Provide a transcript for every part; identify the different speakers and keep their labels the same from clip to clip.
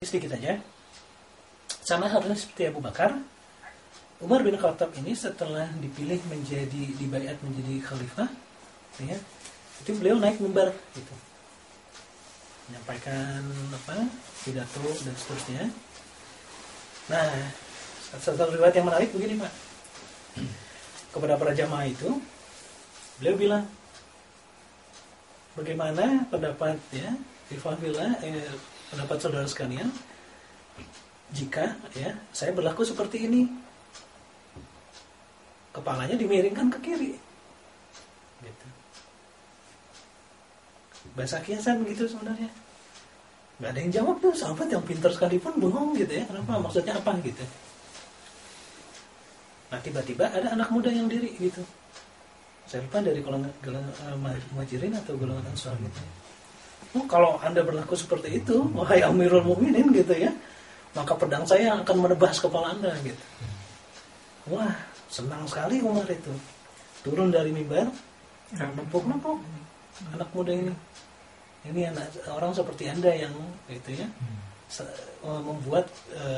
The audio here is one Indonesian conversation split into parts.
Speaker 1: Sedikit aja. Sama halnya seperti Abu Bakar, Umar bin Khattab ini setelah dipilih dibaiat menjadi khalifah, ya, itu beliau naik mimbar gitu, menyampaikan pidato dan seterusnya. Nah, satu riwayat yang menarik begini Pak, kepada para jamaah itu beliau bilang, bagaimana pendapat ya, pendapat saudara sekalian, jika ya saya berlaku seperti ini, kepalanya dimiringkan ke kiri, gitu. Bahasa kiasan begitu sebenarnya. Nggak ada yang jawab tuh, sahabat yang pintar sekalipun bengong gitu ya, kenapa, maksudnya apa gitu. Nah tiba-tiba ada anak muda yang diri gitu, saya lupa dari golongan Muhajirin atau golongan Ansar gitu. Oh, kalau Anda berlaku seperti itu, wahai Amirul Mukminin gitu ya, maka pedang saya akan menebas kepala Anda gitu. Wah, senang sekali Umar itu. Turun dari mimbar, nempuk-nempuk anak muda ini. Ini orang seperti Anda yang gitu ya, membuat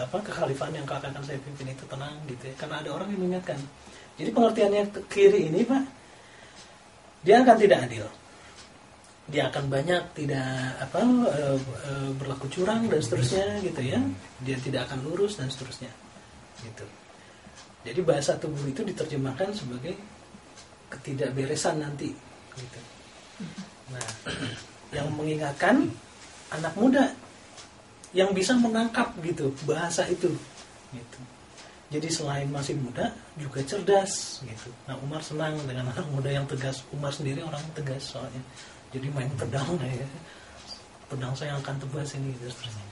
Speaker 1: kekhalifahan yang akan saya pimpin itu tenang gitu ya. Karena ada orang yang mengingatkan. Jadi pengertiannya kiri ini Pak, dia akan tidak adil. Dia akan banyak berlaku curang dan seterusnya gitu ya. Dia tidak akan lurus dan seterusnya gitu. Jadi bahasa tubuh itu diterjemahkan sebagai ketidakberesan nanti gitu. Nah, yang mengingatkan anak muda yang bisa menangkap gitu bahasa itu gitu. Jadi selain masih muda juga cerdas gitu. Nah, Umar senang dengan anak muda yang tegas. Umar sendiri orang tegas soalnya. Jadi main pedang ya. Pedang saya akan tebas ini gitu seterusnya.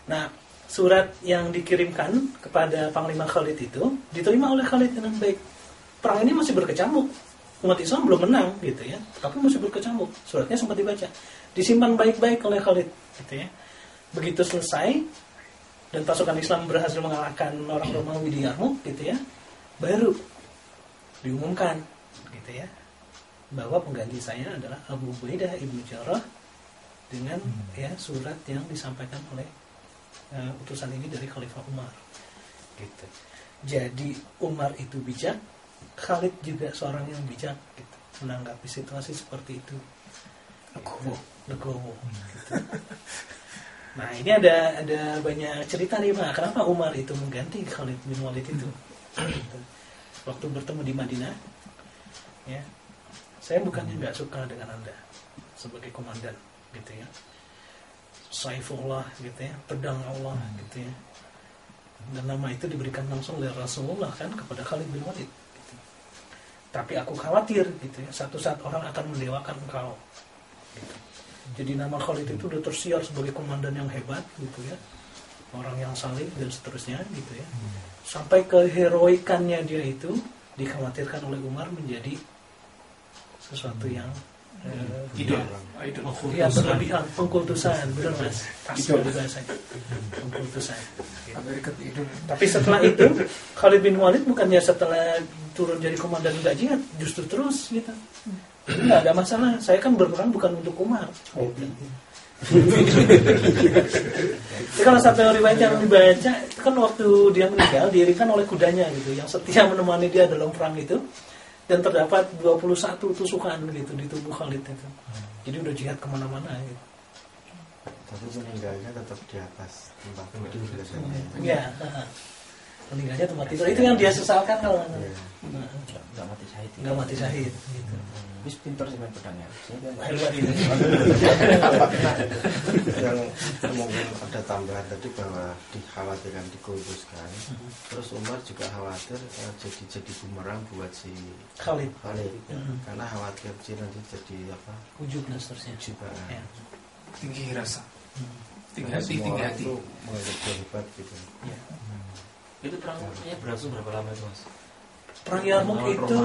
Speaker 1: Nah, surat yang dikirimkan kepada Panglima Khalid itu diterima oleh Khalid dengan baik. Perang ini masih berkecamuk. Umat Islam belum menang gitu ya, tapi masih berkecamuk. Suratnya sempat dibaca. Disimpan baik-baik oleh Khalid gitu ya. Begitu selesai dan pasukan Islam berhasil mengalahkan orang Romawi di Yarmouk gitu ya, baru diumumkan gitu ya, bahwa pengganti saya adalah Abu Ubaidah ibnu Jarrah dengan ya surat yang disampaikan oleh utusan ini dari Khalifah Umar gitu. Jadi Umar itu bijak, Khalid juga seorang yang bijak gitu, menanggapi situasi seperti itu. Legowo gitu. Nah ini ada banyak cerita nih Pak, kenapa Umar itu mengganti Khalid bin Walid itu gitu. Waktu bertemu di Madinah ya, saya bukannya nggak suka dengan Anda sebagai komandan gitu ya, Saifullah gitu ya, pedang Allah gitu ya, dan nama itu diberikan langsung oleh Rasulullah kan kepada Khalid bin Walid gitu. Tapi aku khawatir gitu ya, satu saat orang akan mendewakan engkau gitu. Jadi nama Khalid itu udah tersiar sebagai komandan yang hebat gitu ya, orang yang saleh dan seterusnya gitu ya, sampai keheroikannya dia itu dikhawatirkan oleh Umar menjadi sesuatu yang idol, ya berlebihan, pengkultusan, benar Mas, idol bahasanya, pengkultusan. Gitu. Tapi setelah itu Khalid bin Walid bukannya setelah turun jadi komandan nggak jihad, justru terus gitu. Nggak ada masalah, saya kan berperang bukan untuk Umar. Kalau satu riwayat yang dibaca itu kan waktu dia meninggal diiringkan oleh kudanya gitu, yang setia menemani dia dalam perang itu. Dan terdapat 21 tusukan gitu di tubuh Khalid itu. Jadi udah jihad kemana-mana gitu.
Speaker 2: Tapi meninggalnya tetap di atas tempat tidur biasanya.
Speaker 1: Iya, meninggalnya tempat tidur. Itu yang dia sesalkan kalau
Speaker 3: nggak mati syahid.
Speaker 1: Nggak mati syahid gitu.
Speaker 3: Bis pintar sih main pedangnya.
Speaker 2: Yang mungkin ada tambahan tadi bahwa dikhawatirkan dikultuskan. Terus Umar juga khawatir jadi bumerang buat si
Speaker 1: Khalid.
Speaker 2: Karena khawatir nanti jadi
Speaker 1: ujub dan seterusnya.
Speaker 2: Ya.
Speaker 4: Tinggi rasa. Tinggi hati.
Speaker 2: Itu menganggap hebat gitu.
Speaker 1: Ya.
Speaker 3: Itu perangnya berlangsung berapa lama itu Mas?
Speaker 1: Perang Yarmouk itu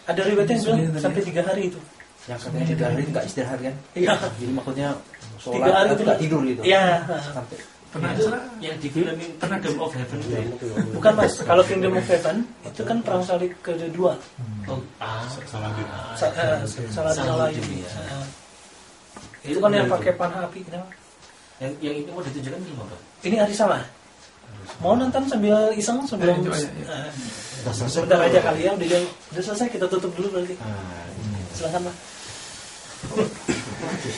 Speaker 1: ada riwayat yang bilang sampai 3 hari itu.
Speaker 3: Yang katanya 3 hari nggak istirahat kan?
Speaker 1: Iya.
Speaker 3: Jadi maksudnya
Speaker 1: 3 hari itu
Speaker 3: nggak tidur gitu.
Speaker 1: Iya.
Speaker 3: Sampai
Speaker 4: Pernah
Speaker 3: yang di film pernah Kingdom of Heaven itu.
Speaker 1: Bukan Mas, kalau Kingdom of Heaven itu kan perang salib kedua. Salah.
Speaker 3: Salah.
Speaker 1: Itu kan yang pakai panah api, kenapa?
Speaker 3: Yang ini mau ditunjukkan gimana Pak?
Speaker 1: Ini hari sama. Mau nonton sambil iseng sebelum
Speaker 4: Ayo, ayo.
Speaker 2: Udah selesai
Speaker 1: sebentar
Speaker 2: belum?
Speaker 1: aja kali ya, udah selesai, kita tutup dulu berarti.
Speaker 2: Nah,
Speaker 1: Silakan Pak.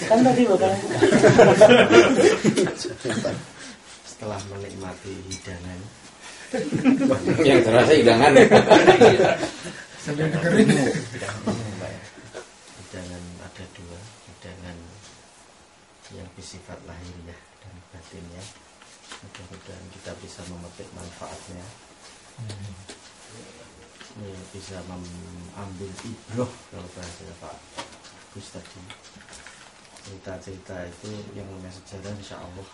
Speaker 1: Kan tadi Bapak yang buka.
Speaker 2: setelah menikmati hidangan
Speaker 5: Yang terasa hidangan.
Speaker 4: Sambil dengerin.
Speaker 2: hidangan ada dua, hidangan yang bersifat lahiriah dan batinnya. Mudah-mudahan kita bisa memetik manfaatnya, bisa mengambil ibroh kalau bahasa Pak Gus tadi. Cerita-cerita itu yang namanya sejarah, insya Allah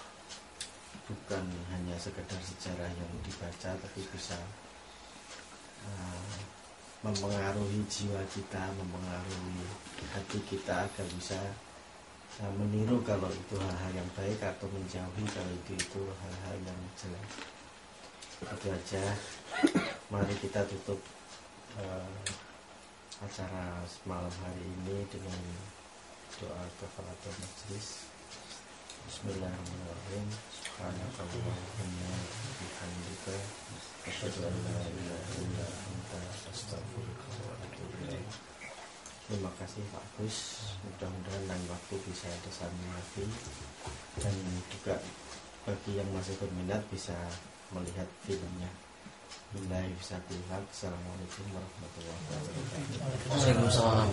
Speaker 2: bukan hanya sekedar sejarah yang dibaca, tapi bisa mempengaruhi jiwa kita, mempengaruhi hati kita agar bisa meniru kalau itu hal-hal yang baik atau menjauhi kalau itu hal-hal yang jelek. Itu aja. Mari kita tutup acara malam hari ini dengan doa kafaratul majelis. Bismillahirrahmanirrahim. Subhanakallahumma wa bihamdika asyhadu an la ilaha illa anta astaghfiruka wa atubu ilaik. Terima kasih Pak Gus. Mudah-mudahan lain waktu bisa bersama lagi, dan juga bagi yang masih berminat bisa melihat filmnya. Assalamualaikum warahmatullahi wabarakatuh.
Speaker 3: Waalaikumsalam.